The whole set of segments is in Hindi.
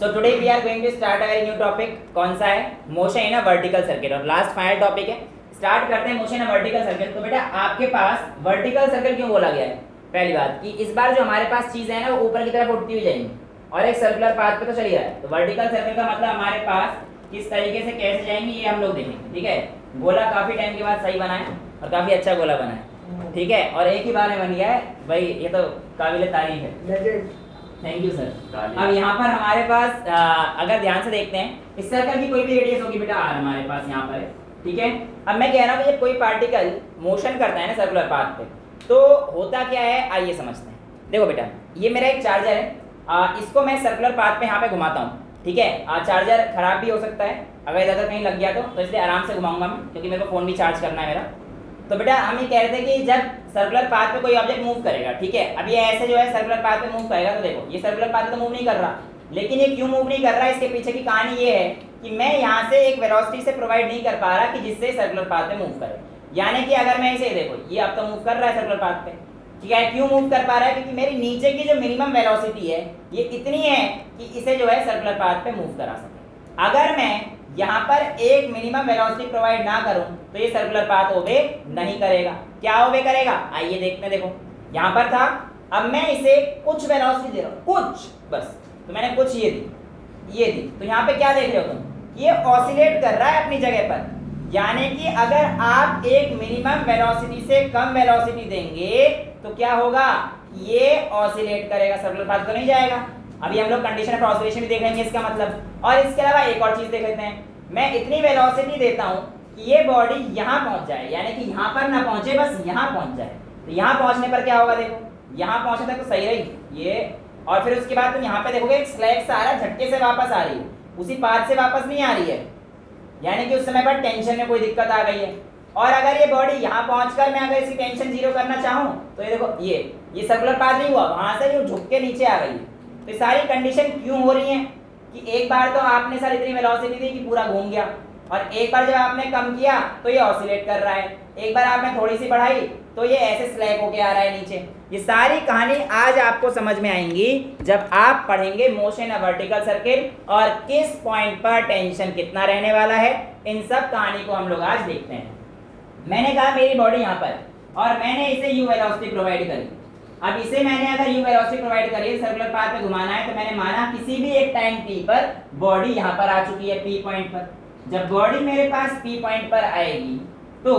So today we are going to start our new topic. कौन सा है? Motion in a vertical circle, और लास्ट फाइनल टॉपिक है। स्टार्ट करते हैं motion in a vertical circle. तो बेटा आपके पास वर्टिकल सर्किल क्यों बोला गया है? पहली बात कि इस बार जो हमारे पास चीज़ है ना वो ऊपर की तरफ उठती हुई जाएंगी और एक सर्कुलर पाथ पे तो चली रहा है। तो वर्टिकल सर्किल का मतलब हमारे पास किस तरीके से कैसे जाएंगी ये हम लोग देखेंगे। ठीक है, गोला काफ़ी टाइम के बाद सही बना है और काफ़ी अच्छा गोला बना है। ठीक है, और एक ही बार में बन गया है भाई, ये तो काबिल तारीफ है। Thank you sir. अब यहाँ पर हमारे पास अगर ध्यान से देखते हैं, इस सर्कल की कोई भी रेडियस होगी बेटा आर हमारे पास यहाँ पर है। ठीक है, अब मैं कह रहा हूँ कि जब कोई पार्टिकल मोशन करता है ना सर्कुलर पाथ पे, तो होता क्या है आइए समझते हैं। देखो बेटा ये मेरा एक चार्जर है, इसको मैं सर्कुलर पाथ पे यहाँ पे घुमाता हूँ। ठीक है, चार्जर खराब भी हो सकता है अगर इधर कहीं लग गया तो इसलिए आराम से घुमाऊंगा मैं, क्योंकि मेरे को फ़ोन भी चार्ज करना है मेरा। तो बेटा हम ये कह रहे थे कि जब सर्कुलर पाथ पे कोई ऑब्जेक्ट मूव करेगा, ठीक है, अब ये ऐसे जो है सर्कुलर पाथ पे मूव करेगा, तो देखो ये सर्कुलर पाथ पे तो मूव नहीं कर रहा, लेकिन ये क्यों मूव नहीं कर रहा है? इसके पीछे की कहानी ये है कि मैं यहाँ से एक वेलोसिटी से प्रोवाइड नहीं कर पा रहा कि जिससे सर्कुलर पाथ पे मूव करे। यानी कि अगर मैं इसे देखो, ये अब तो मूव कर रहा है सर्कुलर पाथ पे, ठीक है, क्यों मूव कर पा रहा है? क्योंकि मेरी नीचे की जो मिनिमम वेलोसिटी है ये इतनी है कि इसे जो है सर्कुलर पाथ पे मूव करा सके। अगर मैं यहाँ पर एक मिनिमम वेलोसिटी प्रोवाइड ना करूं तो ये सर्कुलर पाथ ओबे नहीं करेगा। क्या ओबे करेगा? आइए देखते हैं। देखो यहाँ पर था, अब मैं इसे कुछ वेलोसिटी दे रहा हूँ, कुछ बस, तो मैंने कुछ ये दी, तो यहाँ पे क्या देख रहे हो तुम? ये ऑसिलेट कर रहा है अपनी जगह पर। यानी कि अगर आप एक मिनिमम वेलोसिटी से कम वेलोसिटी देंगे तो क्या होगा? ये ऑसिलेट करेगा, सर्कुलर पाथ तो नहीं जाएगा। अभी हम लोग कंडीशन ऑफ ऑसिलेशन भी देख लेंगे इसका मतलब। और इसके अलावा एक और चीज देख लेते हैं, मैं इतनी वेलोसिटी देता हूँ कि ये बॉडी यहाँ पहुँच जाए, यानी कि यहाँ पर ना पहुँचे, बस यहाँ पहुँच जाए। तो यहाँ पहुँचने पर क्या होगा? देखो यहाँ पहुँचने तक तो सही रही ये, और फिर उसके बाद तुम यहाँ पे देखोगे एक स्लैग सा आ रहा है, झटके से वापस आ रही है, उसी पाथ से वापस नहीं आ रही है, यानी कि उस समय पर टेंशन में कोई दिक्कत आ गई है। और अगर ये बॉडी यहाँ पहुंचकर मैं अगर इसकी टेंशन जीरो करना चाहूँ तो ये देखो ये सर्कुलर पाथ नहीं हुआ, वहां से ये झुक के नीचे आ गई। तो ये सारी कंडीशन क्यों हो रही है कि एक बार तो आपने सर इतनी वेलोसिटी दी कि पूरा घूम गया, और एक बार जब आपने कम किया तो ये ऑसिलेट कर रहा है, एक बार आपने थोड़ी सी बढ़ाई तो ये ऐसे स्लैग होके आ रहा है नीचे। ये सारी कहानी आज आपको समझ में आएंगी जब आप पढ़ेंगे मोशन ऑफ वर्टिकल सर्किल और किस पॉइंट पर टेंशन कितना रहने वाला है। इन सब कहानी को हम लोग आज देखते हैं। मैंने कहा मेरी बॉडी यहाँ पर और मैंने इसे यू वेलोसिटी प्रोवाइड करी। अब इसे मैंने अगर यू वेलोसिटी प्रोवाइड करी, सर्कुलर पाथ पे घुमाना है, तो मैंने माना किसी भी एक टाइम टी पर बॉडी यहाँ पर आ चुकी है पी पॉइंट पर। जब बॉडी मेरे पास पी पॉइंट पर आएगी तो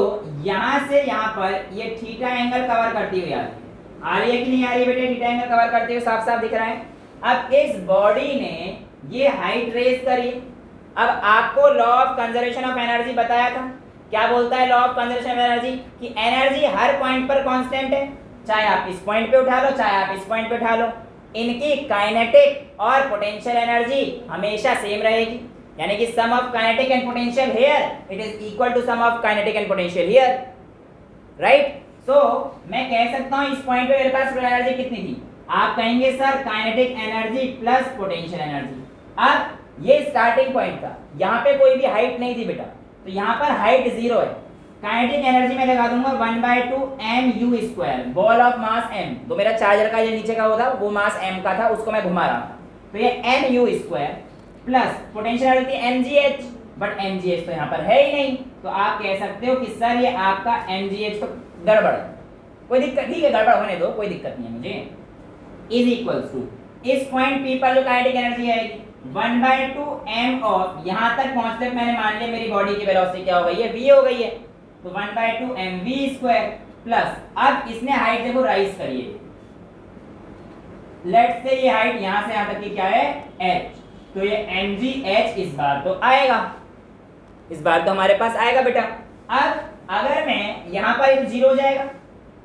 यहाँ से यहाँ पर ये थीटा एंगल कवर करती हुई आ रही है कि नहीं आ रही है बेटे? थीटा एंगल कवर करते हुए साफ साफ दिख रहा है। अब इस बॉडी ने ये हाइट रेज करी। अब आपको law of conservation of energy बताया था। क्या बोलता है law of conservation of energy? कि एनर्जी हर पॉइंट पर कांस्टेंट है, चाहे आप इस पॉइंट पे उठा लो चाहे आप इस पॉइंट पे उठा लो। इनकी काइनेटिक और पोटेंशियल एनर्जी हमेशा सेम रहेगी, यानी कि sum of kinetic and potential here it is equal to sum of kinetic and potential here, right? So मैं कह सकता हूं इस पॉइंट पे मेरे पास एनर्जी कितनी थी? आप कहेंगे sir kinetic energy plus potential energy. अब ये स्टार्टिंग पॉइंट था, यहाँ पे कोई भी हाइट नहीं थी बेटा, तो यहाँ पर हाइट 0 है। काइनेटिक एनर्जी मैं लगा दूंगा 1/2 mu², ball of mass m। तो मेरा चार्जर का ये नीचे का वो था, वो मास m का था, उसको मैं घुमा रहा था, तो ये mu² plus potential energy mgh, but mgh तो यहाँ पर है ही नहीं। तो आप कह सकते हो कि सर ये आपका mgh तो गड़बड़ है। कोई दिक्कत, ठीक है गड़बड़ होने दो, कोई दिक्कत नहीं है मुझे। इज इक्वल्स टू इस पॉइंट P पर जो काइनेटिक एनर्जी आएगी 1/2 m ऑफ, यहाँ तक पहुँचते मैंने मान लिया मेरी बॉडी की वेलोसिटी क्या हो गई है? v हो गई है, तो 1/2 mv² प्लस, अब इसने हाइट देखो राइज करिए, लेट्स से ये हाइट यहाँ से यहाँ तक की क्या है? h, तो ये mgh इस बार तो आएगा, इस बार तो हमारे पास आएगा बेटा। अब अगर मैं यहाँ पर ये 0 हो जाएगा,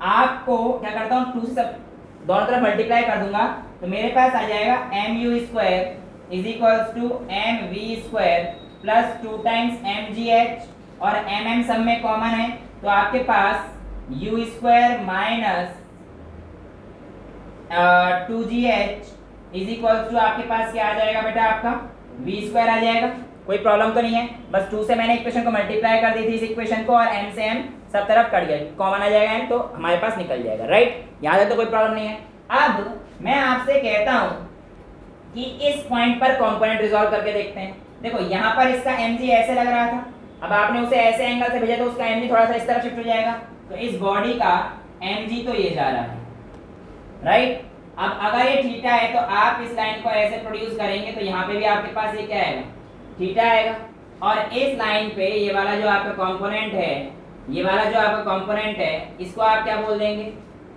आपको क्या करता हूँ 2 से सब दोनों तरफ मल्टीप्लाई कर दूंगा, तो मेरे पास आ जाएगा mu² is equals to mv² plus 2 times mgh, और mm सब में कॉमन है, तो आपके पास u² minus 2gh is equals to आपके पास क्या आ जाएगा बेटा? आपका v² आ जाएगा। कोई प्रॉब्लम तो नहीं है, बस 2 से मैंने इक्वेशन को मल्टीप्लाई कर दी थी इस इक्वेशन को, और m से m सब तरफ कट गया, कॉमन आ जाएगा m, तो हमारे पास निकल जाएगा, राइट? यहाँ तक तो कोई प्रॉब्लम नहीं है। अब मैं आपसे कहता हूँ कि इस पॉइंट पर कंपोनेंट रिजॉल्व करके देखते हैं। देखो यहाँ पर इसका mg ऐसे लग रहा था, अब आपने उसे ऐसे एंगल से भेजा तो उसका mg थोड़ा सा इस तरफ शिफ्ट हो जाएगा, तो इस बॉडी का mg तो ये जा रहा है, राइट। अब अगर ये थीटा है तो आप इस लाइन को ऐसे प्रोड्यूस करेंगे तो यहाँ पे भी आपके पास ये क्या आएगा, थीटा आएगा। और इस लाइन पे ये वाला जो आपका कंपोनेंट है, ये वाला जो आपका कंपोनेंट है, इसको आप क्या बोल देंगे,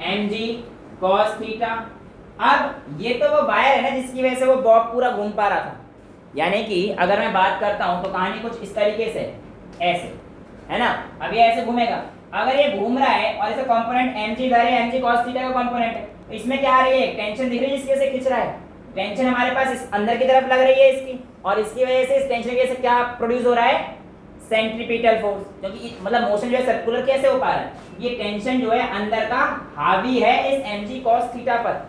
mg cos थीटा। अब ये तो वो वायर है ना जिसकी वजह से वो बॉब पूरा घूम पा रहा था, यानी कि अगर मैं बात करता हूँ तो कहानी कुछ इस तरीके से ऐसे है ना। अब ये ऐसे घूमेगा, अगर ये घूम रहा है और इसका कंपोनेंट mg इधर है, mg cos थीटा का कंपोनेंट है, तो इसमें क्या आ रही है, टेंशन दिख रही है जिसकी वजह से खींच रहा है। टेंशन हमारे पास इस अंदर की तरफ लग रही है इसकी, और इसकी वजह से इस टेंशन की वजह से क्या प्रोड्यूस हो रहा है, सेंट्रीपिटल फोर्स, क्योंकि मतलब मोशन जो है सर्कुलर कैसे हो पा रहा है, ये टेंशन जो है अंदर का हावी है इस mg cos थीटा पर,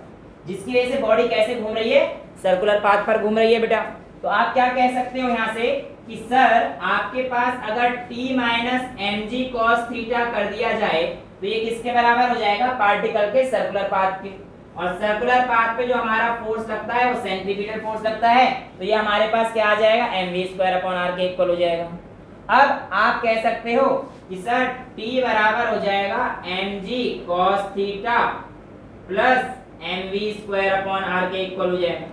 जिसकी वजह से बॉडी कैसे घूम रही है, सर्कुलर पाथ पर घूम रही है बेटा। तो आप क्या कह सकते हो यहाँ से कि सर आपके पास अगर t minus mg cos theta कर दिया जाए तो ये किसके बराबर हो जाएगा, पार्टिकल के सर्कुलर पाथ के, और सर्कुलर पाथ पे जो हमारा फोर्स लगता है वो सेंट्रीपिटल फोर्स लगता है, तो ये हमारे पास क्या आ जाएगा, mv²/r के इक्वल हो जाएगा। अब आप कह सकते हो कि सर t बराबर हो जाएगा mg cos theta plus mv²/r के इक्वल हो जाएगा।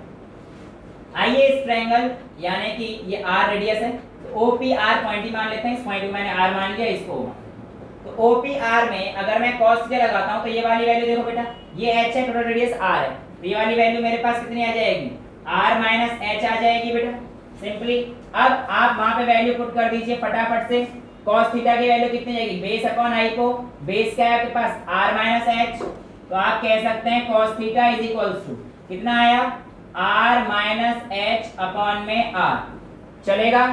आइए इस ट्रायंगल यानी कि ये r रेडियस है, तो OPR पॉइंट ही मान लेते हैं, इस पॉइंट को मैंने r मान लिया, इसको तो OPR में अगर मैं cos थीटा लगाता हूं तो ये वाली वैल्यू देखो बेटा, ये h है, टोटल रेडियस r है, तो ये वाली वैल्यू मेरे पास कितनी आ जाएगी, r माइनस h आ जाएगी बेटा, सिंपली। अब आप वहां पे वैल्यू पुट कर दीजिए फटाफट से, cos थीटा की वैल्यू कितनी जाएगी, बेस अपॉन i को, बेस क्या है आपके पास, r माइनस h, तो आप कह सकते हैं cos theta is equals to कितना आया, r माइनस h अपॉन में r। चलेगा,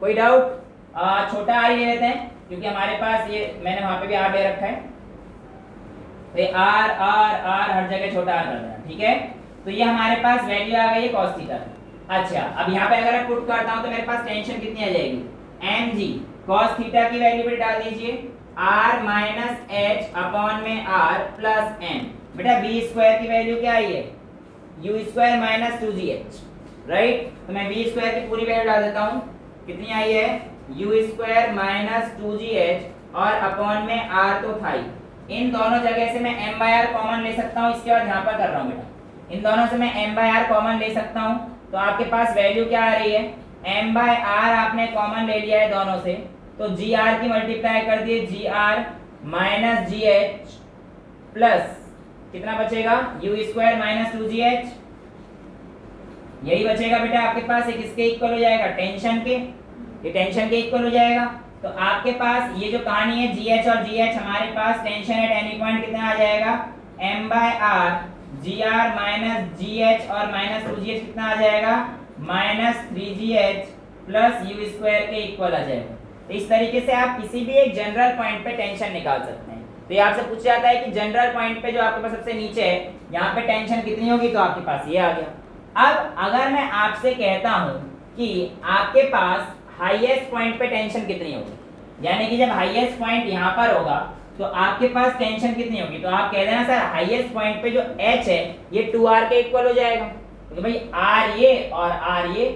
कोई डाउट, छोटा r ले लेते हैं क्योंकि हमारे पास ये मैंने वहां पे भी r ले रखा है, तो ये r r r हर जगह छोटा r कर देना, ठीक है। तो ये हमारे पास वैल्यू आ गई है cos थीटा। अच्छा, अब यहाँ पे अगर मैं पुट करता हूँ तो मेरे पास टेंशन कितनी आ जाएगी, mg cos थीटा की वैल्यू पे डाल दीजिए r माइनस h अपॉन में r प्लस m, बेटा b स्क्वायर की वैल्यू क्या आई है, u square minus 2gh, right. तो मैं b स्क्वायर की पूरी वैल्यू डाल देता हूँ, कितनी आई है, u स्क्वायर माइनस 2gh और अपॉन में r तो था ही, इन दोनों जगह से मैं m/r कॉमन ले सकता हूँ, इसके बाद यहाँ पर कर रहा हूँ बेटा, इन दोनों से मैं m/r कॉमन ले सकता हूँ, तो आपके पास वैल्यू क्या आ रही है, m/r आपने कॉमन ले लिया है दोनों से, तो gr की मल्टीप्लाई कर दिए, gr माइनस gh प्लस कितना बचेगा, u स्क्वायर माइनस 2gh, यही बचेगा बेटा आपके पास, ये किसके इक्वल हो जाएगा, टेंशन के, ये टेंशन के इक्वल हो जाएगा। तो आपके पास ये जो कहानी है gh और gh, हमारे पास टेंशन एट एनी पॉइंट कितना आ जाएगा, m/r gr माइनस gh और माइनस 2gh कितना आ जाएगा, minus 3gh plus u square के इक्वल आ जाएगा। तो इस तरीके से आप किसी भी एक जनरल पॉइंट पे टेंशन निकाल सकते हैं। तो ये आपसे पूछा जाता है कि जनरल पॉइंट पे जो आपके पास सबसे नीचे है, यहाँ पे टेंशन कितनी होगी, तो आपके पास ये आ गया। अब अगर मैं आपसे कहता हूँ कि आपके पास हाईएस्ट पॉइंट पे टेंशन कितनी होगी, यानी कि जब हाईएस्ट पॉइंट यहाँ पर होगा तो आपके पास टेंशन कितनी होगी, तो आप कह देना सर हाईएस्ट पॉइंट पे जो h है ये 2r के इक्वल हो जाएगा, तो भाई r ये और r ये,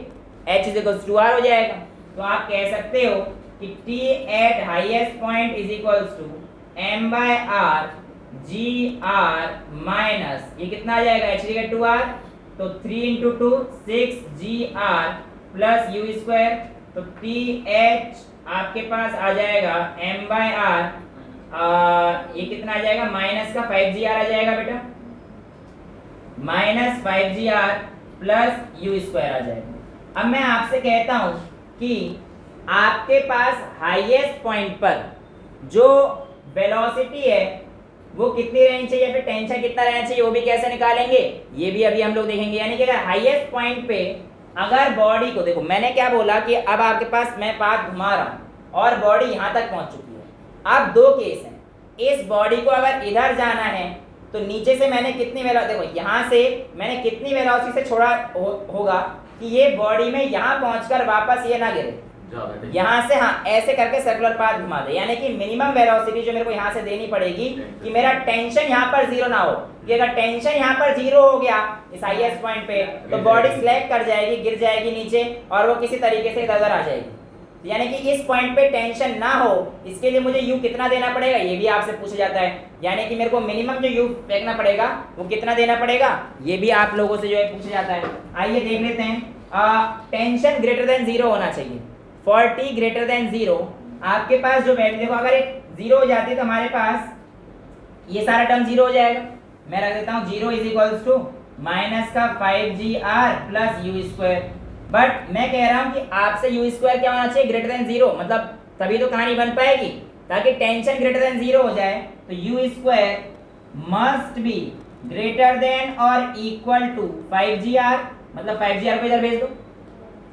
h is equal to 2r हो जाएगा। तो आप कह सकते हो कि t at highest point is equals to m/r gr minus ये कितना आ जाएगा, h जगह 2r, तो 3 × 2 6gr प्लस u स्क्वायर, तो th आपके पास आ जाएगा m/r, ये कितना आ जाएगा, माइनस का 5gr आ जाएगा बेटा, minus 5gr plus u square आ जाएगा। अब मैं आपसे कहता हूं कि आपके पास हाईएस्ट पॉइंट पर जो वेलोसिटी है वो कितनी रहनी चाहिए, या फिर टेंशन कितना रहना चाहिए, वो भी कैसे निकालेंगे, ये भी अभी हम लोग देखेंगे। यानी कि अगर हाईएस्ट पॉइंट पे अगर बॉडी को, देखो मैंने क्या बोला कि अब आपके पास मैं पाथ घुमा रहा हूँ और बॉडी यहाँ तक पहुँच चुकी है। अब दो केस हैं, इस बॉडी को अगर इधर जाना है तो नीचे से मैंने कितनी देखो यहाँ से मैंने कितनी वेलोसिटी से छोड़ा होगा कि ये बॉडी में यहाँ पहुँचकर वापस ये ना गिरे, यहाँ से हाँ ऐसे करके सर्कुलर पाथ घुमा दे, यानी कि मिनिमम वेलोसिटी जो मेरे को यहाँ से देनी पड़ेगी कि मेरा टेंशन यहाँ पर जीरो ना हो, कि अगर टेंशन यहाँ पर जीरो हो गया इस हाईएस्ट पॉइंट पे तो बॉडी स्लैग कर जाएगी, गिर जाएगी नीचे और वो किसी तरीके से इधर आ जाएगी। यानी कि इस पॉइंट पे टेंशन ना हो इसके लिए मुझे यू कितना देना पड़ेगा ये भी आपसे पूछा जाता है, यानी कि मेरे को मिनिमम जो यू फेंकना पड़ेगा वो कितना देना पड़ेगा ये भी आप लोगों से जो है पूछा जाता है। आइए देख लेते हैं। टेंशन ग्रेटर देन जीरो होना चाहिए, for T greater than zero आपके पास जो वैल्यू, देखो अगर एक जीरो हो जाती है तो हमारे पास ये सारा टर्म जीरो हो जाएगा। मैं रख देता हूँ zero is equals to minus का 5gr plus you square. But मैं कह रहा हूँ कि आपसे यू स्क्वायर क्या होना चाहिए, ग्रेटर देन जीरो, मतलब तभी तो कहानी बन पाएगी। ताकि टेंशन ग्रेटर देन जीरो हो जाए तो you square must be greater than और इक्वल टू 5gr, मतलब 5gr को इधर भेज दो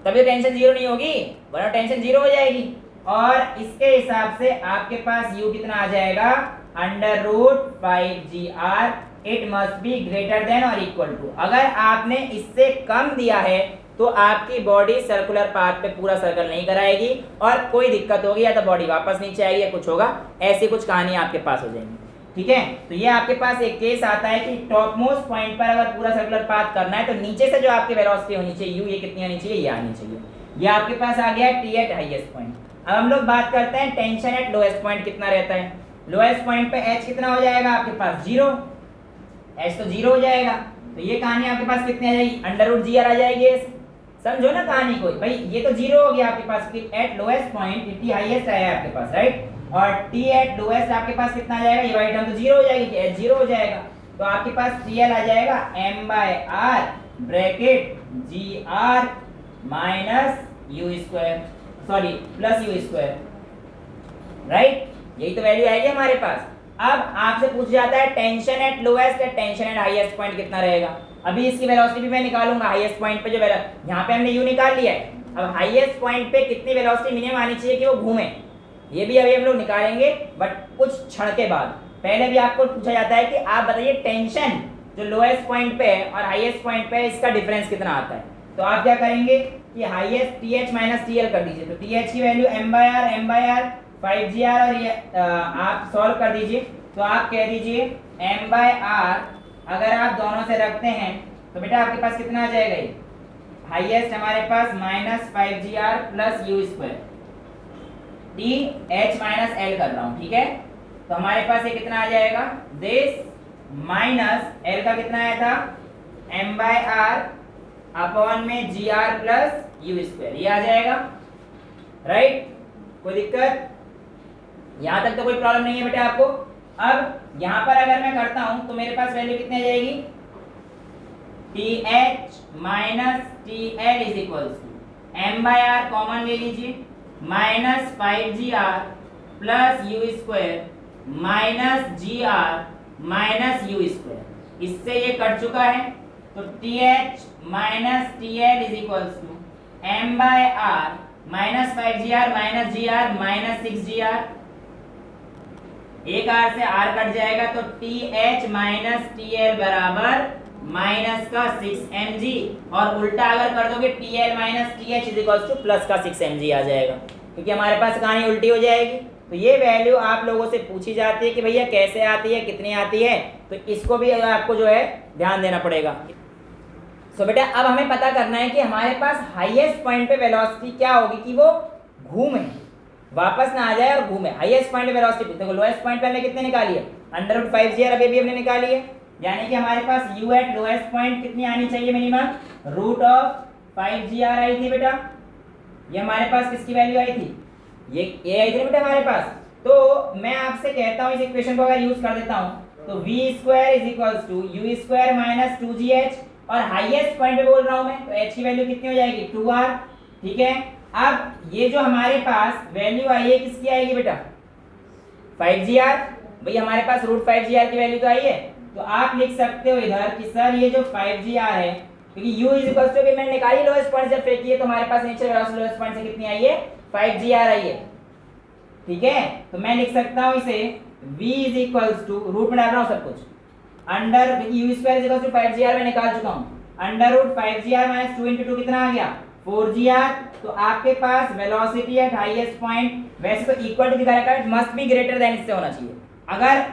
तभी टेंशन जीरो नहीं होगी, वरना टेंशन जीरो हो जाएगी। और इसके हिसाब से आपके पास u कितना आ जाएगा, under root 5gr, it must be greater than और इक्वल टू। अगर आपने इससे कम दिया है तो आपकी बॉडी सर्कुलर पाथ पे पूरा सर्कल नहीं कराएगी और कोई दिक्कत होगी, या तो बॉडी वापस नीचे आएगी या कुछ होगा, ऐसी कुछ कहानी आपके पास हो जाएंगी। ठीक है, तो ये आपके पास एक केस आता है कि टॉप मोस्ट पॉइंट पर अगर पूरा सर्कुलर पाथ करना है तो नीचे से जो आपकी वेलोसिटी होनी चाहिए यू, ये कितनी आनी चाहिए, ये आनी चाहिए। ये आपके पास आ गया टी एट हाईएस्ट पॉइंट। अब हम लोग बात करते हैं टेंशन एट लोएस्ट पॉइंट कितना रहता है। लोएस्ट पॉइंट पे एच कितना हो जाएगा आपके पास, जीरो। एच तो जीरो हो जाएगा तो ये कहानी आपके पास कितनी आ जाएगी, अंडर रूट जी आर आ जाएगी। समझो ना कहानी को भाई, ये तो जीरो हो गया आपके पास, at lowest point T highest आया आपके पास, राइट। और टी एट लोएस्ट आपके पास कितना आ जाएगा, ये वाइट टर्म तो जीरो हो जाएगी, एच जीरो हो जाएगा तो आपके पास टी एल आ जाएगा m by R bracket G R minus U square, sorry plus you square, right. यही तो वैल्यू आएगी हमारे पास। अब आपसे पूछ जाता है टेंशन एट लोएस्ट या टेंशन एट हाईएस्ट पॉइंट कितना रहेगा। अभी इसकी वेलोसिटी भी मैं निकालूंगा, हाईएस्ट पॉइंट पे जो यहाँ पे हमने यू निकाल लिया है। अब हाईएस्ट पॉइंट पे कितनी वेलोसिटी मिनिमम आनी चाहिए कि वो घूमे, ये भी अभी हम लोग निकालेंगे बट कुछ क्षण के बाद। पहले भी आपको पूछा जाता है कि आप बताइए टेंशन जो लोएस्ट पॉइंट पे है और हाईएस्ट पॉइंट पे है इसका डिफरेंस कितना आता है। तो आप क्या करेंगे कि highest T H minus T L कर दीजिए, तो टी एच की value m by R 5gr और ये आप सॉल्व कर दीजिए। तो आप कह दीजिए m बाय आर अगर आप दोनों से रखते हैं तो बेटा आपके पास कितना आ जाएगा, ये हाईएस्ट हमारे पास minus 5gr plus you square, T H minus L कर रहा हूँ, ठीक है। तो हमारे पास ये कितना आ जाएगा, दिस माइनस एल का कितना आया था m बाय आर अपॉन में जी आर प्लस यू स्क्वायर, ये आ जाएगा, राइट। कोई दिक्कत, यहां तक तो कोई प्रॉब्लम नहीं है बेटा आपको। अब यहां पर अगर मैं करता हूं तो मेरे पास वैल्यू कितनी आ जाएगी, T H minus T L is equals to M by R common ले लीजिए minus 5gr plus you square minus G R minus U square. इससे ये कट चुका है तो T H minus T L is equals to M by R minus 5gr minus G R minus 6gr, एक आर से आर कट जाएगा तो T H minus T L बराबर माइनस का 6mg, और उल्टा अगर कर दोगे T L minus T H is equals two plus का 6mg आ जाएगा, क्योंकि हमारे पास कहानी उल्टी हो जाएगी। तो ये वैल्यू आप लोगों से पूछी जाती है कि भैया कैसे आती है, कितनी आती है, तो इसको भी आपको जो है ध्यान देना पड़ेगा। सो बेटा अब हमें पता करना है कि हमारे पास हाईएस्ट पॉइंट पे वेलोसिटी क्या होगी कि वो घूमे, वापस ना आ जाए और घूमे। हाईएस्ट पॉइंट पे वेलोसिटी, देखो लोएस्ट पॉइंट पे हमने कितने निकाली है, अंडर रूट 5gr अभी भी हमने निकाली है, यानी कि हमारे पास u एट लोएस्ट पॉइंट कितनी आनी चाहिए मिनिमम, रूट ऑफ 5gr आई थी बेटा। ये हमारे पास किसकी वैल्यू आई थी, ये आई थी बेटा हमारे पास। तो मैं आपसे कहता हूँ इस इक्वेशन को अगर यूज कर देता हूँ तो v square is equals to u square minus 2gh, और हाईएस्ट पॉइंट पे बोल रहा हूं मैं तो h की वैल्यू कितनी हो जाएगी 2r, ठीक है। अब ये जो हमारे पास वैल्यू आई है किसकी आएगी बेटा 5gr, भाई हमारे पास रूट 5gr की वैल्यू तो आई है, तो आप लिख सकते हो इधर कि सर ये जो 5gr है, क्योंकि u इज इक्वल टू कि मैंने निकाली लोएस्ट पॉइंट जब फेंकी है तो हमारे पास नीचे लोएस्ट पॉइंट से कितनी आई है 5gr आई है, ठीक है। तो मैं लिख सकता हूं इसे v is equals to, root में डाल रहा हूं सब कुछ, under U square is equal to 5gr में निकाल चुका हूं, under root 5gr minus 2 into 2 कितना आ गया 4gr, तो आपके पास वेलोसिटी एट हाईएस्ट पॉइंट वैसे तो इक्वल टू दिखाया है, मस्ट बी ग्रेटर देन इससे होना चाहिए। अगर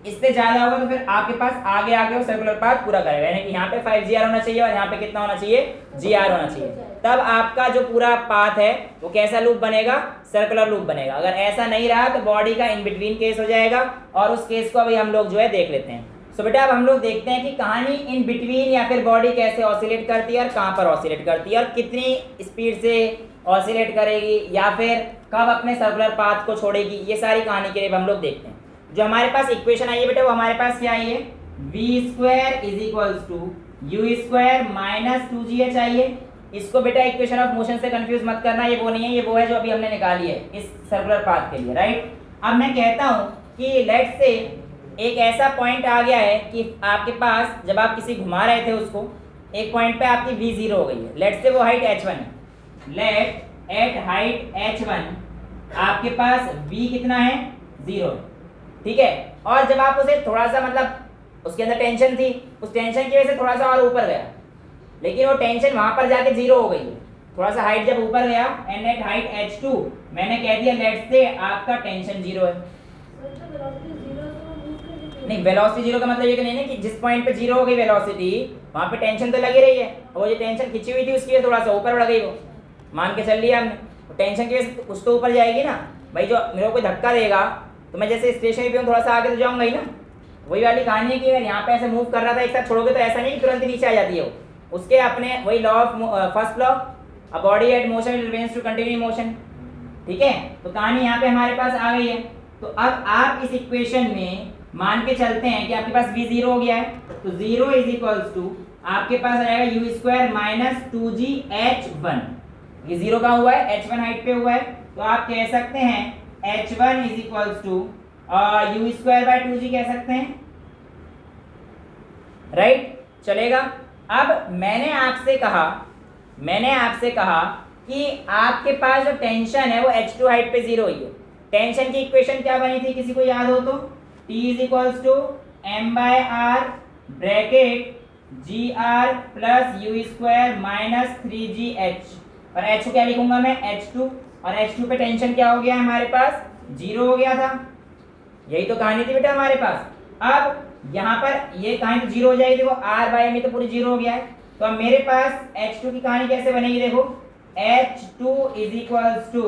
इससे ज्यादा होगा तो फिर आपके पास आगे आगे वो सर्कुलर पाथ पूरा करेगा, यानी कि यहाँ पे 5gr होना चाहिए और यहाँ पे कितना होना चाहिए, gr होना चाहिए। तब आपका जो पूरा पाथ है वो कैसा लूप बनेगा, सर्कुलर लूप बनेगा। अगर ऐसा नहीं रहा तो बॉडी का इन बिटवीन केस हो जाएगा, और उस केस को अभी हम लोग जो है देख लेते हैं। सो बेटा अब हम लोग देखते हैं कि कहानी इन बिटवीन या फिर बॉडी कैसे ऑसिलेट करती है और कहाँ पर ऑसिलेट करती है और कितनी स्पीड से ऑसिलेट करेगी या फिर कब अपने सर्कुलर पाथ को छोड़ेगी, ये सारी कहानी के लिए हम लोग देखते हैं। जो हमारे पास इक्वेशन आई है बेटा वो हमारे पास क्या आई है, v² is equals to u² minus 2gh चाहिए। इसको बेटा इक्वेशन ऑफ मोशन से कंफ्यूज मत करना, ये वो नहीं है, ये वो है जो अभी हमने निकाली है इस सर्कुलर पाथ के लिए, राइट। अब मैं कहता हूँ कि लेट्स से एक ऐसा पॉइंट आ गया है कि आपके पास जब आप किसी घुमा रहे थे उसको, एक पॉइंट पे आपकी v0 हो गई है, लेट्स से वो हाइट h1 है। लेट एट हाइट h1 आपके पास v कितना है, 0 है, ठीक है। और जब आप उसे थोड़ा सा मतलब उसके अंदर टेंशन थी, उस टेंशन की वजह से थोड़ा सा और ऊपर गया, लेकिन वो टेंशन वहां पर जाके 0 हो गई है। थोड़ा सा हाइट जब ऊपर गया एंड एट हाइट h2 मैंने कह दिया लेट्स से आपका टेंशन 0 है। नहीं, वेलोसिटी 0 का मतलब ये नहीं है कि जिस पॉइंट पे 0 हो गई वेलोसिटी वहां पे टेंशन तो लगी रही है, और वो जो टेंशन खिंची हुई थी उसकी वजह से थोड़ा सा ऊपर बढ़ गई, वो मान के चल लिया हमने। टेंशन की वजह से कुछ तो ऊपर जाएगी ना भाई, जो मेरे को कोई धक्का देगा तो मैं जैसे स्टेशन पे हूँ थोड़ा सा आगे तो जाऊंगा ही ना। वही वाली कहानी है कि अगर यहाँ पे ऐसे मूव कर रहा था एक साथ छोड़ोगे तो ऐसा नहीं कि तुरंत नीचे आ जाती है वो, उसके अपने वही law of first law, a body at motion remains to continue motion, ठीक है। तो कहानी यहाँ पे हमारे पास आ गई है। तो अब आप इस इक्वेशन में मान के चलते हैं कि आपके पास v0 हो गया है, तो 0 इज इक्वल्स टू आपके पास आ जाएगा u² माइनस 2gh1। ये 0 का हुआ है, h1 हाइट पे हुआ है, तो आप कह सकते हैं h1 is equals to u²/2g कह सकते हैं, राइट, चलेगा। अब मैंने आपसे कहा कि आपके पास जो टेंशन है वो h2 हाइट पे 0 ही है। टेंशन की इक्वेशन क्या बनी थी, किसी को याद हो तो, T is equals to m/r bracket gr plus u² minus 3gh, और h को क्या लिखूंगा मैं, h2, और h2 पे टेंशन क्या हो गया हमारे पास, 0 हो गया था। यही तो कहानी थी बेटा हमारे पास। अब यहाँ पर ये कहानी तो 0 हो जाएगी, देखो r/m तो पूरी 0 हो गया है। तो अब मेरे पास h2 की कहानी कैसे बनेगी, देखो h2 is equals to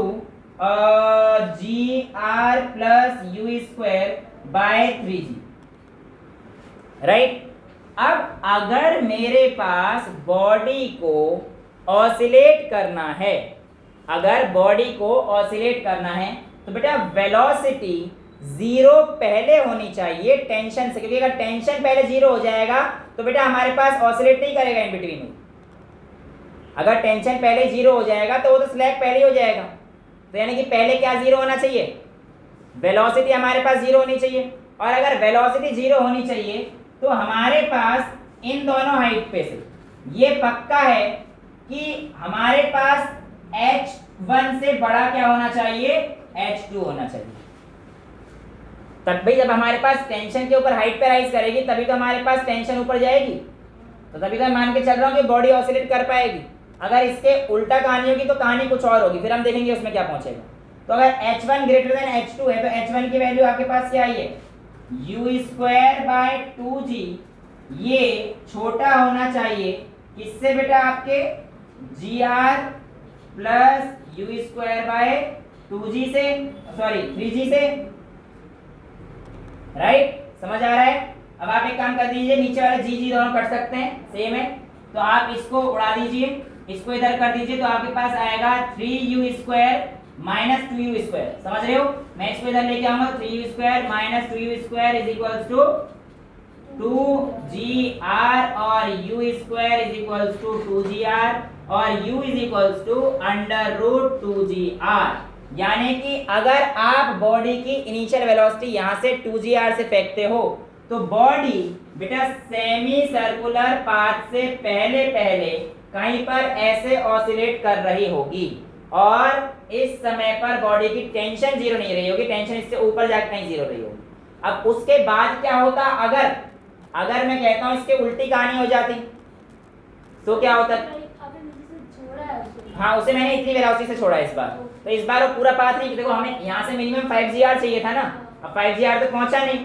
gr plus u²/3g, right. अब अगर मेरे पास बॉडी को ऑसिलेट करना है, अगर बॉडी को ऑसिलेट करना है तो बेटा वेलोसिटी 0 पहले होनी चाहिए टेंशन से, क्योंकि अगर टेंशन पहले 0 हो जाएगा तो बेटा हमारे पास ऑसिलेट नहीं करेगा इन बिटवीन में। अगर टेंशन पहले 0 हो जाएगा तो वो तो स्लैग पहले ही हो जाएगा, तो यानी कि पहले क्या 0 होना चाहिए, वेलोसिटी हमारे पास 0 होनी चाहिए। और अगर वेलोसिटी 0 होनी चाहिए तो हमारे पास इन दोनों हाइट पे से ये पक्का है कि हमारे पास h1 से बड़ा क्या होना चाहिए, h2 होना चाहिए। तब भाई जब हमारे पास टेंशन के ऊपर हाइट पे राइज करेगी तभी तो हमारे पास टेंशन ऊपर जाएगी, तो तभी तो मैं मान के चल रहा हूँ कि बॉडी ऑसिलेट कर पाएगी। अगर इसके उल्टा कहानी होगी तो कहानी कुछ और होगी, फिर हम देखेंगे उसमें क्या पहुंचेगा। तो अगर h1 ग्रेटर देन h2 है तो h1 की वैल्यू आपके पास क्या आई है, u²/2g, ये छोटा होना चाहिए किससे बेटा, आपके gr प्लस u²/2g से, सॉरी 3g से, राइट, समझ आ रहा है। अब आप एक काम कर दीजिए, नीचे वाले जी दोनों कट सकते हैं, सेम है, तो आप इसको उड़ा दीजिए, इसको इधर कर दीजिए, तो आपके पास आएगा 3u² माइनस 2u², समझ रहे हो। मैं इसको इधर लेके आऊंगा, 3u² minus 2u² is equals to 2gr और u² is equals to 2gr और u is equals to √2gr। यानी कि अगर आप बॉडी की इनिशियल वेलोसिटी यहाँ से 2gr से फेंकते हो तो बॉडी बेटा सेमी सर्कुलर पाथ से पहले कहीं पर ऐसे ऑसिलेट कर रही होगी, और इस समय पर बॉडी की टेंशन 0 नहीं रही होगी, टेंशन इससे ऊपर जाकर कहीं 0 रही होगी। अब उसके बाद क्या होता, अगर मैं कहता हूं इसके उल्टी कहानी हो जाती तो क्या होता, हाँ उसे मैंने इतनी वेलोसिटी से छोड़ा इस बार, तो इस बार वो पूरा पाथ नहीं, देखो हमें यहाँ से मिनिमम 5GR चाहिए था ना, अब 5GR तो पहुंचा नहीं।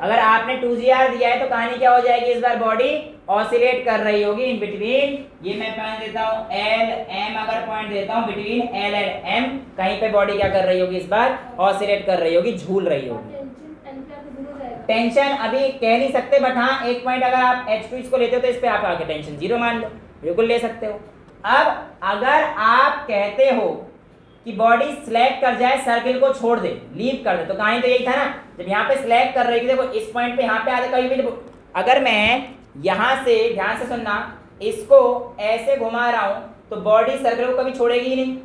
अगर आपने 2GR दिया है तो कहानी क्या हो जाएगी, इस बार बॉडी ऑसिलेट कर रही होगी इन बिटवीन, ये मैं पॉइंट देता हूँ एल एम, अगर पॉइंट देता हूँ बिटवीन एल एंड एम, कहीं पे बॉडी क्या कर रही होगी, इस बार ऑसिलेट कर रही होगी, झूल रही होगी। टेंशन अभी कह नहीं सकते, बट हाँ एक पॉइंट अगर आप H2 इसको लेते हो तो इस पे आप आके टेंशन 0 मान लो, बिल्कुल ले सकते हो। अब अगर आप कहते हो कि बॉडी स्लैग कर जाए, सर्किल को छोड़ दे, लीव कर दे, तो कहानी तो यही था ना, जब यहाँ पे स्लैग कर रही थी, देखो इस पॉइंट पे यहाँ पे आते कभी भी, अगर मैं यहाँ से ध्यान से सुनना, इसको ऐसे घुमा रहा हूँ तो बॉडी सर्किल को कभी छोड़ेगी ही नहीं,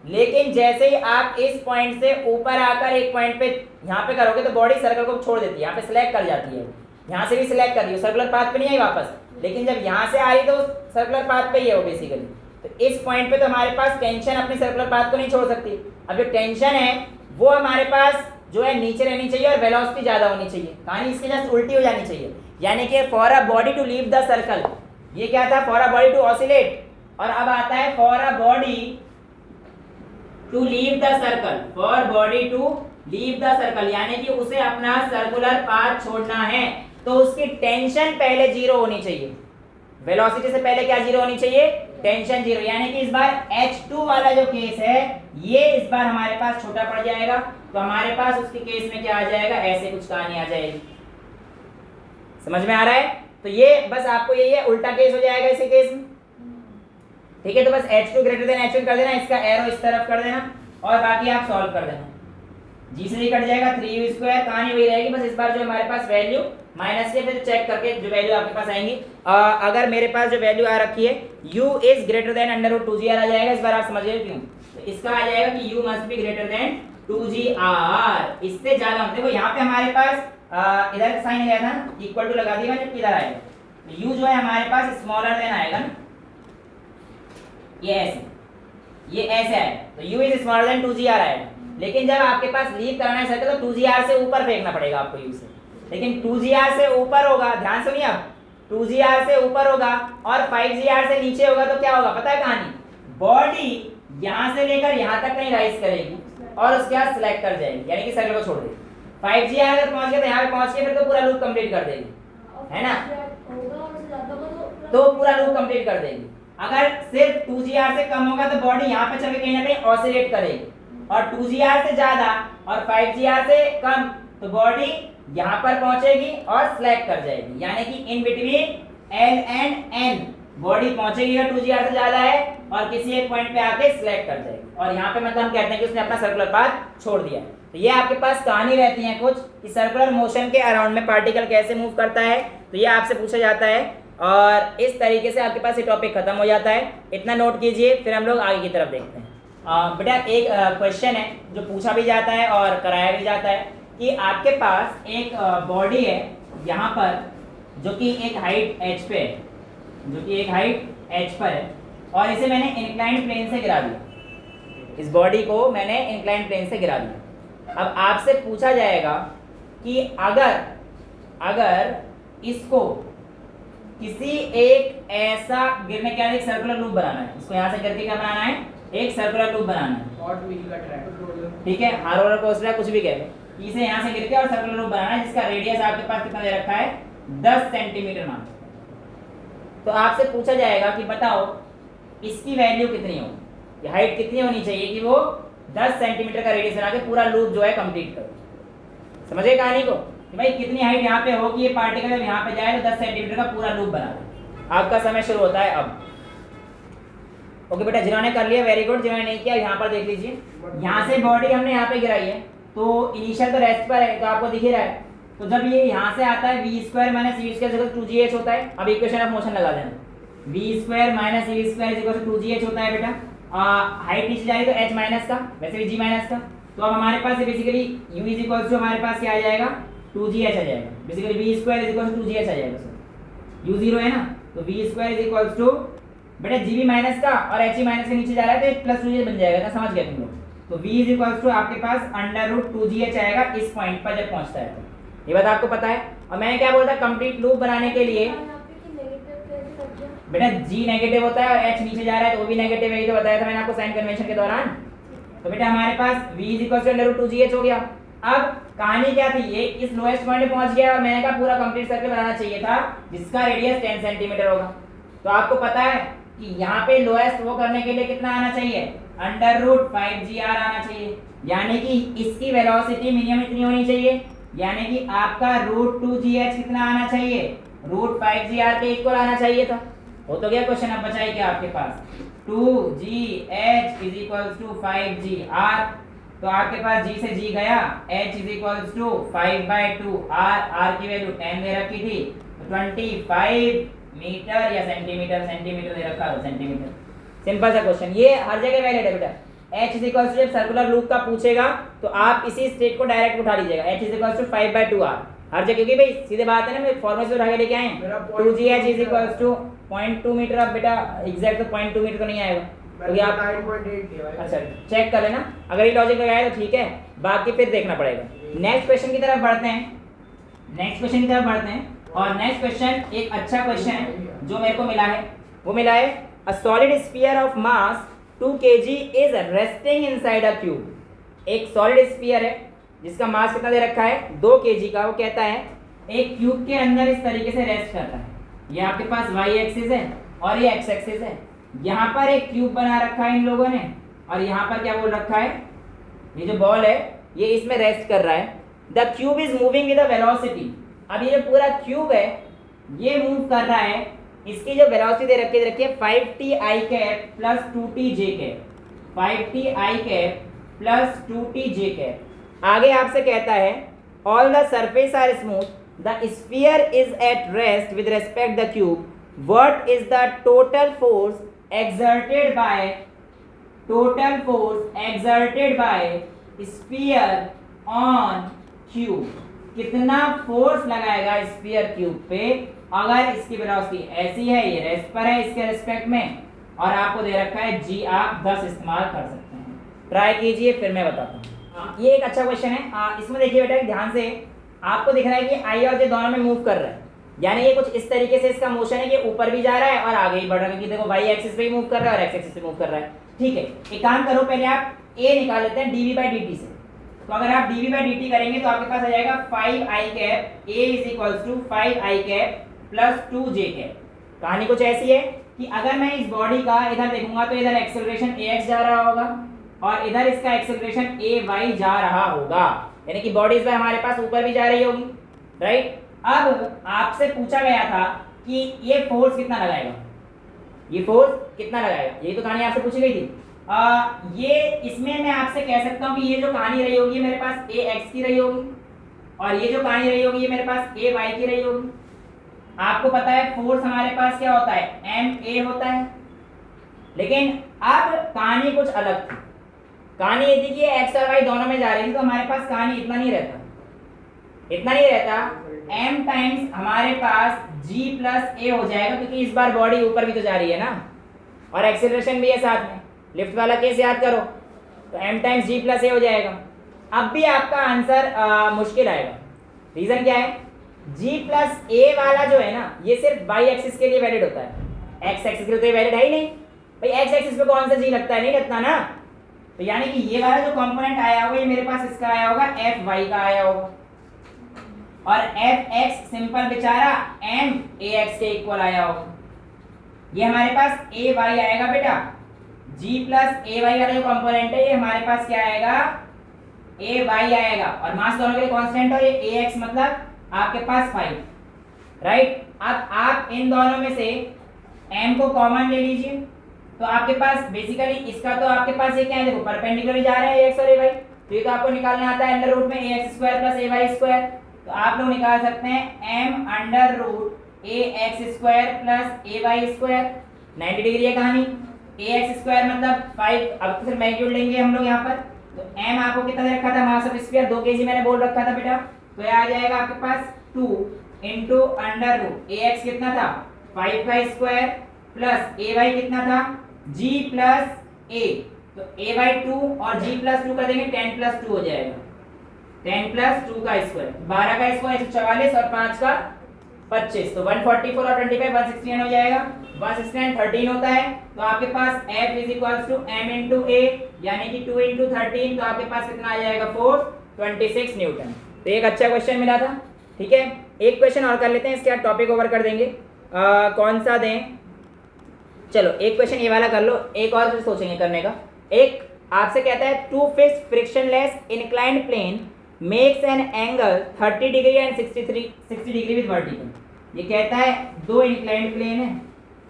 लेकिन जैसे ही आप इस पॉइंट से ऊपर आकर एक पॉइंट पे यहाँ पे करोगे तो बॉडी सर्कल को छोड़ देती है, यहाँ पे सिलेक्ट कर जाती है, यहाँ से भी सिलेक्ट कर रही है, सर्कुलर पाथ पे नहीं आई वापस, लेकिन जब यहाँ से आ रही तो सर्कुलर पाथ पे ही है वो बेसिकली। तो इस पॉइंट पे तो हमारे पास टेंशन अपनी सर्कुलर पाथ को नहीं छोड़ सकती। अब जो टेंशन है वो हमारे पास जो है नीचे रहनी चाहिए और वेलोसिटी ज़्यादा होनी चाहिए, कहानी इसकी जस्ट उल्टी हो जानी चाहिए, यानी कि for a body to leave the circle, ये क्या था, for a body to oscillate, और अब आता है for a body to leave the circle, for body to leave the circle, यानी कि उसे अपना सर्कुलर पाथ छोड़ना है, तो उसकी टेंशन पहले 0 होनी चाहिए, वेलोसिटी से पहले क्या 0 होनी चाहिए, टेंशन 0, यानी कि इस बार H2 वाला जो केस है ये इस बार हमारे पास छोटा पड़ जाएगा, तो हमारे पास उसके केस में क्या आ जाएगा, ऐसे कुछ कहानी आ जाएगी। समझ में आ रहा है? तो ये बस आपको ये उल्टा केस हो जाएगा इसी केस में, ठीक है। तो बस H2 ग्रेटर देन H1 कर देना, इसका एरो इस तरफ कर देना और बाकी आप सॉल्व कर देना, जी से जी कट जाएगा, 3u², कहानी वही रहेगी, बस इस बार जो हमारे पास वैल्यू माइनस के फिर चेक करके जो वैल्यू आपके पास आएंगी, अगर मेरे पास जो वैल्यू आ रखी है u is greater than √2gr आ जाएगा, इस बार आप समझ गए क्यों, तो इसका आ जाएगा कि u must be greater then 2gr, इससे ज्यादा होता है। देखो यहाँ पे हमारे पास इधर साइन आया था ना, इक्वल टू लगा दिया, जब इधर आएगा तो u जो है हमारे पास स्मॉलर देन आएगा ना, ये ऐसे आएगा, तो u is smaller than 2gr आएगा, लेकिन जब आपके पास लीव करना है सर्कल तो 2gr से ऊपर फेंकना पड़ेगा आपको u से, लेकिन 2gr से ऊपर होगा, ध्यान सुनिए अब, 2gr से ऊपर होगा और 5gr से नीचे होगा तो क्या होगा पता है कहानी, बॉडी यहाँ से लेकर यहाँ तक कहीं राइज करेगी और उसके बाद सिलेक्ट कर जाएगी, यानी कि सर्कल को छोड़ देगी। 5gr अगर पहुंच गया तो यहाँ पे पहुंच के फिर तो पूरा लूप कंप्लीट कर देगी, है ना, तो पूरा लूप कंप्लीट कर देगी। अगर सिर्फ 2gr से कम होगा तो बॉडी यहाँ पे चल के कहीं ना कहीं ऑसिलेट करेगी, और 2gr से ज्यादा और 5gr से कम तो बॉडी यहाँ पर पहुंचेगी और सिलेक्ट कर जाएगी, यानी कि in between L and N body पहुंचेगी अगर 2gr से ज्यादा है और किसी एक पॉइंट पे आके सिलेक्ट कर जाएगी, और यहाँ पे मतलब हम कहते हैं कि उसने अपना सर्कुलर पाथ छोड़ दिया है। तो ये आपके पास कहानी रहती है कुछ कि सर्कुलर मोशन के अराउंड में पार्टिकल कैसे मूव करता है, तो ये आपसे पूछा जाता है, और इस तरीके से आपके पास ये टॉपिक खत्म हो जाता है। इतना नोट कीजिए, फिर हम लोग आगे की तरफ देखते हैं। बेटा एक क्वेश्चन है जो पूछा भी जाता है और कराया भी जाता है कि आपके पास एक बॉडी है यहाँ पर जो कि एक हाइट h पे है, जो कि एक हाइट h पर है, और इसे मैंने इंक्लाइंड प्लेन से गिरा दिया, इस बॉडी को मैंने इंक्लाइंड प्लेन से गिरा दिया। अब आपसे पूछा जाएगा कि अगर इसको किसी एक ऐसा गिरने के बाद एक सर्कुलर लूप बनाना है, इसको यहाँ से करके क्या बनाना है, एक सर्कुलर लूप बनाना है, ठीक है, हार रोलर कोस्टर कुछ भी कहे, इसे यहाँ से गिर के और सर्कुलर लूप बनाना है जिसका रेडियस आपके पास कितना दे रखा है 10 सेंटीमीटर मान। तो आपसे पूछा जाएगा कि बताओ इसकी वैल्यू कितनी हो, ये हाइट कितनी होनी चाहिए कि वो 10 सेंटीमीटर का रेडियस बना के पूरा लूप जो है कंप्लीट करो। समझे कहानी को कि भाई कितनी हाइट यहाँ पे हो कि ये पार्टिकल जब यहाँ पे जाए तो 10 सेंटीमीटर का पूरा लूप बना दे। आपका समय शुरू होता है अब। ओके बेटा, जिन्होंने कर लिया वेरी गुड, जिन्होंने नहीं किया यहाँ पर देख लीजिए, यहाँ से बॉडी हमने यहाँ पे गिराई है तो इनिशियल तो रेस्ट पर है, तो आपको दिख ही रहा है, तो जब ये यहाँ से आता है v² - v² 2gh होता है। अब इक्वेशन ऑफ मोशन लगा देना, v² - v² 2gh होता है बेटा। हाइट नीचे जा रही तो h माइनस का, वैसे भी g माइनस का, तो अब हमारे पास basically u is equal to हमारे पास क्या आ जाएगा 2gh आ जाएगा, basically v² is equal to 2gh आ जाएगा, सर u 0 है ना, तो v² इज इक्वल टू बेटा gv माइनस का और h माइनस के नीचे जा रहा है तो एक प्लस 2gh बन जाएगा, समझ गए तुम लोग। तो v इज इक्वल टू आपके पास √2gh आएगा इस पॉइंट पर जब पहुंचता है, ये बात आपको पता है। और मैंने क्या बोला था, कंप्लीट लूप बनाने के लिए बेटा g नेगेटिव होता है और h नीचे जा रहा है तो वो भी नेगेटिव है, ये तो बताया था मैंने आपको साइन कन्वेंशन के दौरान। तो बेटा हमारे पास v √2gh हो गया। अब कहानी क्या थी, ये इस लोएस्ट पॉइंट पे पहुंच गया और मैंने कहा पूरा कंप्लीट सर्कल बनाना चाहिए था जिसका रेडियस 10 सेंटीमीटर होगा। तो आपको पता है कि यहाँ पे लोएस्ट वो करने के लिए कितना आना चाहिए, √5gr आना चाहिए, यानी कि इसकी वेलोसिटी मिनिमम इतनी होनी चाहिए, यानी कि आपका √2gh कितना आना चाहिए, √5gr के इक्वल आना चाहिए था। हो तो गया क्वेश्चन। अब बचा क्या आपके पास, 2gh = 5gr। तो आपके पास g से g गया, h = 5/2 r की वैल्यू 10 दे रखी थी, तो 25 मीटर या सेंटीमीटर, सेंटीमीटर दे रखा है, सेंटीमीटर। सिंपल सा क्वेश्चन, ये हर जगह वैलिड है बेटा। h जब सर्कुलर लूप का पूछेगा तो आप इसी स्टेट को डायरेक्ट उठा लीजिएगा, h = 5/2 r हर जगह, क्योंकि भाई सीधे बात है ना, मैं फॉर्मूले से उठा के लेके आए हैं। 2gh = 0.2 metre. अब बेटा एग्जैक्ट तो 0.2 मीटर तो नहीं आएगा, क्योंकि आप 9.8 अच्छा चेक कर लेना, अगर ये लॉजिक लगाया तो ठीक है, बाकी फिर देखना पड़ेगा। नेक्स्ट क्वेश्चन की तरफ बढ़ते हैं, नेक्स्ट क्वेश्चन की तरफ बढ़ते हैं। और नेक्स्ट क्वेश्चन एक अच्छा क्वेश्चन है जो मेरे को मिला है, वो मिला है a solid sphere of mass 2 kg is resting inside a cube. एक सॉलिड स्फीयर है जिसका मास कितना दे रखा है, 2 kg का, वो कहता है एक क्यूब के अंदर इस तरीके से रेस्ट करता है। ये आपके पास y एक्सिस है और ये x एक्सिस है। यहाँ पर एक क्यूब बना रखा है इन लोगों ने, और यहाँ पर क्या बोल रखा है, ये जो बॉल है ये इसमें रेस्ट कर रहा है। The cube is moving with the velocity. अब ये जो पूरा क्यूब है ये मूव कर रहा है, इसकी जो वेलोसिटी दे रखी है 5ti cap plus 2tj cap, 5ti cap plus 2tj cap. आगे आपसे कहता है all the surface are smooth, the sphere is at rest with respect the cube, what is the total force exerted by sphere on cube। कितना फोर्स लगाएगा स्फीयर क्यूब पे अगर इसकी वेलोसिटी ऐसी है, ये रेस्ट पर है इसके रिस्पेक्ट में, और आपको दे रखा है g, आप 10 इस्तेमाल कर सकते हैं। ट्राई कीजिए फिर मैं बताता हूँ। ये एक अच्छा क्वेश्चन है। इसमें देखिए बेटा ध्यान से, आपको दिख रहा है कि i और j दोनों में मूव कर रहा है, यानी ये कुछ इस तरीके से इसका मोशन है कि ऊपर भी जा रहा है और आगे ही बढ़ रहा है, कि देखो y एक्सिस पे ही मूव कर रहा है और x एक्सिस पे मूव कर रहा है। ठीक है, एक काम करो, पहले आप a निकाल लेते हैं dv/dt से। तो अगर आप dv/dt करेंगे तो आपके पास आ जाएगा 5i cap, a = 5i cap plus 2j cap. कहानी कुछ ऐसी है कि अगर मैं इस बॉडी का इधर देखूंगा तो इधर एक्सेलरेशन ax जा रहा होगा और इधर इसका एक्सेलरेशन ay जा रहा होगा, यानी कि बॉडी इस बार हमारे पास ऊपर भी जा रही होगी, राइट। अब आपसे पूछा गया था कि ये फोर्स कितना लगाएगा, ये फोर्स कितना लगाएगा, यही तो कहानी आपसे पूछी गई थी। ये इसमें मैं आपसे कह सकता हूँ कि ये जो कहानी रही होगी मेरे पास ax की रही होगी, और ये जो कहानी रही होगी ये मेरे पास ay की रही होगी। आपको पता है फोर्स हमारे पास क्या होता है, ma होता है। लेकिन अब कहानी कुछ अलग थी। कहानी ये थी कि x और y दोनों में जा रही थी, तो हमारे पास कहानी इतना नहीं रहता, इतना नहीं रहता। m टाइम्स हमारे पास g प्लस a हो जाएगा, क्योंकि इस बार बॉडी ऊपर भी तो जा रही है ना, और एक्सेलरेशन भी है साथ में। लिफ्ट वाला केस याद करो, तो m times g plus a हो जाएगा। अब भी आपका आंसर मुश्किल आएगा। रीजन क्या है, g प्लस a वाला जो है ना ये सिर्फ y एक्सिस के लिए वैलिड होता है, x एक्सिस के लिए तो ये वैलिड है ही नहीं भाई। x एक्सिस पे कौन सा g लगता है, नहीं लगता ना। तो यानी कि ये वाला जो कंपोनेंट आया होगा ये मेरे पास इसका आया होगा, fy का आया होगा, और fx सिंपल बेचारा max के इक्वल आया होगा। ये हमारे पास ay आएगा बेटा, g प्लस ay वाला जो कंपोनेंट है ये हमारे पास क्या आएगा, ay आएगा, और मास दोनों के लिए कांस्टेंट है, ये ax मतलब आपके पास 5, राइट। अब आप इन दोनों में से m को कॉमन ले लीजिए, तो आपके पास बेसिकली इसका तो आपके पास ये क्या है, देखो परपेंडिकुलर जा रहे हैं ax और ay, तो ये तो आपको निकालना आता है अंडर रूट में ax square plus ay square. तो आप लोग निकाल सकते हैं m under root ax square plus ay square. 90 degree है कहानी। ax स्क्वायर मतलब 5, अब तो फिर मैग्नीट्यूड लेंगे हम लोग यहाँ पर। तो m आपको कितना दे रखा था, मास ऑफ स्फीयर 2 kg मैंने बोल रखा था बेटा, तो ये आ जाएगा आपके पास 2 इंटू अंडर रूट ax कितना था 5 का स्क्वायर प्लस ay कितना था g प्लस a, तो a/2 और g प्लस 2 कर देंगे 10 प्लस 2 हो जाएगा, 10 प्लस 2 का स्क्वायर, 12 का स्क्वायर 144 और 5 का 25, तो 144 और 25 169 हो जाएगा। 169 13 होता है, तो आपके पास F is equals to m into A, यानी कि 2 इंटू 13, तो आपके पास कितना आ जाएगा 426 न्यूटन। तो एक अच्छा क्वेश्चन मिला था। ठीक है, एक क्वेश्चन और कर लेते हैं, इसके बाद टॉपिक ओवर कर देंगे। कौन सा दें? चलो एक क्वेश्चन ये वाला कर लो, एक और फिर सोचेंगे करने का। एक आपसे कहता है two fixed frictionless inclined plane makes an angle 30 degree and 60 degree with vertical. ये कहता है दो इंक्लाइंड प्लेन है,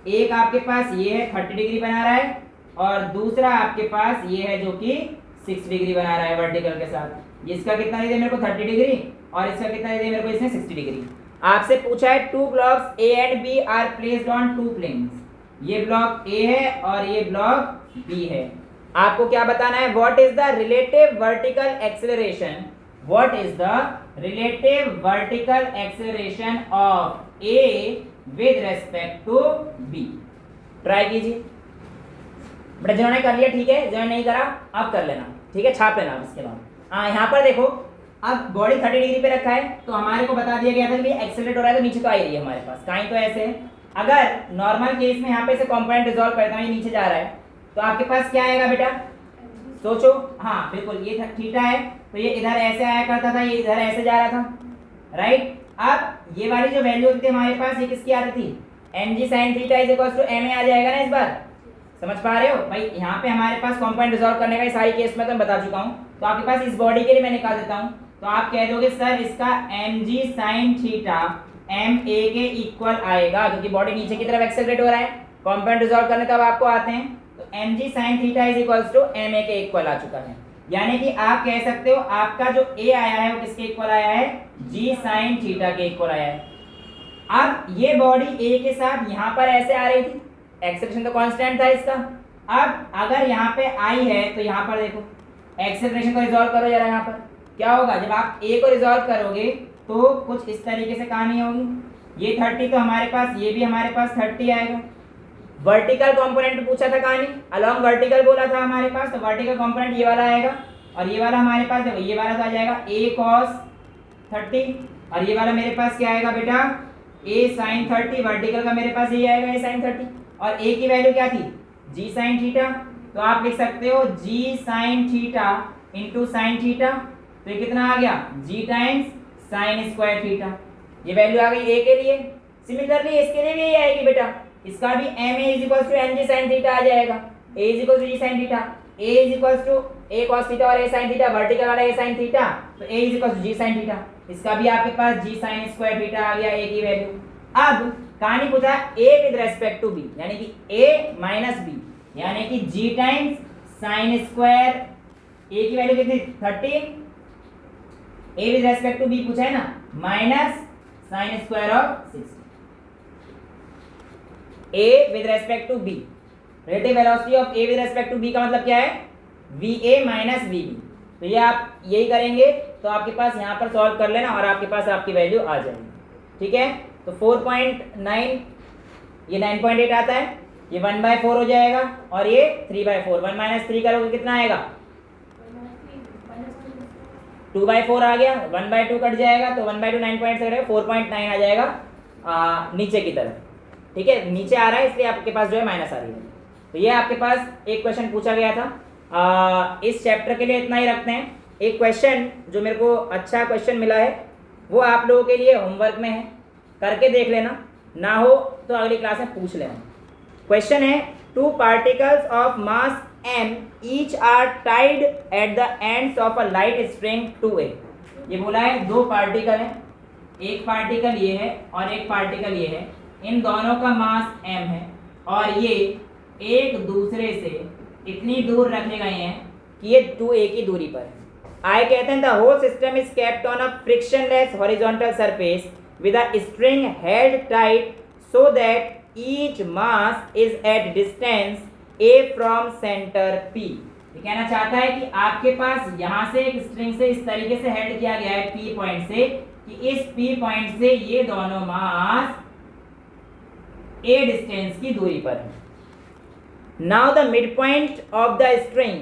एक आपके पास ये है 30 डिग्री बना रहा है, और दूसरा आपके पास ये है जो कि 60 डिग्री बना रहा है वर्टिकल के साथ। इसका कितना दे दिया मेरे को 30 डिग्री, और इसका कितना दे दिया मेरे को इसने 60 डिग्री। आपसे पूछा है two blocks A and B are placed on two planes. ये ब्लॉक ए है और ये ब्लॉक बी है। आपको क्या बताना है? What is the relative vertical acceleration, what is the relative vertical acceleration of A with respect to B. Try कीजिए बेटा, जिन्होंने कर लिया ठीक है, जिन्होंने नहीं करा अब कर लेना, ठीक है, छाप लेना इसके बाद। हाँ यहाँ पर देखो, अब बॉडी 30 डिग्री पे रखा है, तो हमारे को बता दिया गया था कि एक्सेलरेट हो रहा है, तो नीचे तो आ ही रही है हमारे पास, कहीं तो ऐसे है। अगर नॉर्मल केस में यहाँ पे से कंपोनेंट रिजॉल्व करता हूँ, ये नीचे जा रहा है, तो आपके पास क्या आएगा बेटा? सोचो। हाँ बिल्कुल, ये थीटा है, तो ये इधर ऐसे आया करता था, ये इधर ऐसे जा रहा था, राइट। अब ये वाली जो वैल्यू होती थी हमारे पास, ये किसकी आती थी? mg sin theta is equal to ma आ जाएगा ना। इस बार समझ पा रहे हो भाई? यहाँ पे हमारे पास कंपोनेंट रिजॉल्व करने का ये सारी केस में तो मैं बता चुका हूँ, तो आपके पास इस बॉडी के लिए मैं निकाल देता हूँ। तो आप कह दोगे सर इसका mg sin थीटा ma के इक्वल आएगा, क्योंकि बॉडी नीचे की तरफ एक्सेलरेट हो रहा है। कंपोनेंट रिजॉल्व करने तब आपको आते हैं, तो mg sin theta is equal to ma के इक्वल आ चुका है। यानी कि आप कह सकते हो आपका जो a आया है वो किसके इक्वल आया है? g sin थीटा के इक्वल आया है। अब ये बॉडी a के साथ यहाँ पर ऐसे आ रही थी, एक्सेलरेशन तो कांस्टेंट था इसका। अब अगर यहाँ पे i है, तो यहाँ पर देखो एक्सेलरेशन को रिजॉल्व करो जरा। यहाँ पर क्या होगा? जब आप a को रिजॉल्व करोगे तो कुछ इस तरीके से कहानी होगी। ये 30 तो हमारे पास, ये भी हमारे पास 30 आएगा। वर्टिकल कंपोनेंट पूछा था कहानी, अलॉन्ग वर्टिकल बोला था हमारे पास, तो वर्टिकल कंपोनेंट ये वाला आएगा, और ये वाला हमारे पास देखो, ये वाला तो आ जाएगा a cos 30, और ये वाला मेरे पास क्या आएगा बेटा? a sin 30। वर्टिकल का मेरे पास ये आएगा a sin 30, और a की वैल्यू क्या थी? g sin theta. तो आप लिख सकते हो g sin theta into sine theta, तो ये कितना आ गया? g times sine square theta. ये वैल्यू आ गई a के लिए। सिमिलरली इसके लिए भी यही आएगी बेटा, इसका भी ma is equal to mg sin theta आ जाएगा, a is equal to g sin theta, a is equal to a cos theta और a sin थीटा, वर्टिकल वाला a sin थीटा, तो a is equal to g sin theta. इसका भी आपके पास g sin स्क्वायर थीटा आ गया a की वैल्यू। अब कहानी पूछा a with respect to b, यानी कि a माइनस b, यानी कि g times sin square, a की वैल्यू कितनी? 30, a with respect to b पूछा है ना, minus sin square of 60। a with respect to b, relative velocity of a with respect to b का मतलब क्या है? va minus vb। तो ये आप यही करेंगे, तो आपके पास यहाँ पर सॉल्व कर लेना और आपके पास आपकी वैल्यू आ जाएगी, ठीक है। तो 4.9, ये 9.8 आता है, ये 1/4 हो जाएगा, और ये 3/4। 1 माइनस 3 करोगे कितना आएगा? 2/4 आ गया, 1/2 कट जाएगा, तो 1/2 9.8 से 4.9 आ जाएगा नीचे की तरफ, ठीक है। नीचे आ रहा है इसलिए आपके पास जो है माइनस आ रही है। तो ये आपके पास एक क्वेश्चन पूछा गया था। इस चैप्टर के लिए इतना ही रखते हैं। एक क्वेश्चन जो मेरे को अच्छा क्वेश्चन मिला है वो आप लोगों के लिए होमवर्क में है, करके देख लेना, ना हो तो अगली क्लास में पूछ लेना। क्वेश्चन है, two particles of mass m each are tied at the ends of a light string 2a। ये बोला है दो पार्टिकल है, एक पार्टिकल ये है और एक पार्टिकल ये है, इन दोनों का मास m है और ये एक दूसरे से इतनी दूर रखे गए हैं कि ये 2a की दूरी पर है। आगे कहते हैं the whole system is kept on a frictionless horizontal surface with a string held tight so that each mass is at distance a from centre p। ये कहना चाहता है कि आपके पास यहाँ से एक स्ट्रिंग से इस तरीके से हेल्ड किया गया है p पॉइंट से, कि इस p पॉइंट से ये दोनों मास a डिस्टेंस की दूरी पर है। Now the mid point of the string,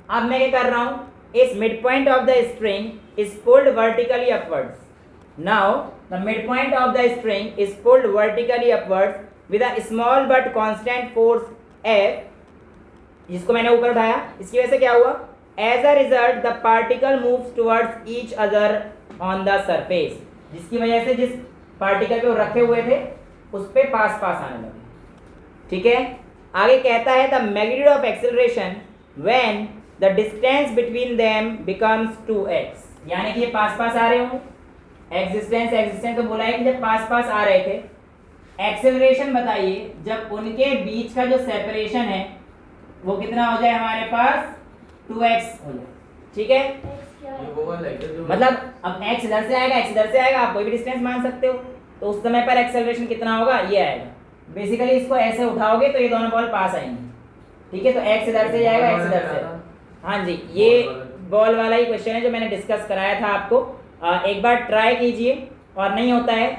अब मैं क्या कर रहा हूं, इस mid point of the string is pulled vertically upwards. Now the mid point of the string is pulled vertically upwards with a small but constant force F, जिसको मैंने ऊपर उठाया, इसकी वजह से क्या हुआ, as a result the particle moves towards each other on the surface, जिसकी वजह से जिस पार्टिकल पे वो रखे हुए थे उस पे पास पास आने लगे। ठीक है, आगे कहता है the magnitude of acceleration when the distance between them becomes 2x, यानी कि ये पास पास आ रहे होंगे, एक्सिस्टेंस तो बोला है कि जब पास पास आ रहे थे, एक्सेलरेशन बताइए जब उनके बीच का जो सेपरेशन है वो कितना हो जाए हमारे पास, 2x हो जाए। ठीक है, मतलब अब x इधर से आएगा, x इधर से आएगा, आप कोई भी डिस्टेंस मान सकते हो, तो उस समय पर एक्सेलरेशन कितना होगा, ये आएगा। बेसिकली इसको ऐसे उठाओगे तो ये दोनों बॉल पास आएंगे। ठीक है, तो x इधर से जाएगा, x इधर से। हाँ जी, ये बॉल वाला ही क्वेश्चन है जो मैंने डिस्कस कराया था आपको। एक बार ट्राई कीजिए और नहीं होता है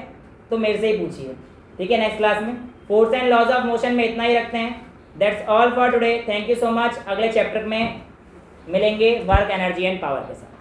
तो मेरे से ही पूछिए। ठीक है, नेक्स्ट क्लास में force and laws of motion में इतना ही रखते हैं। That's all for today, thank you so much. अगले चैप्टर में मिलेंगे वर्क, एनर्जी एंड पावर के साथ।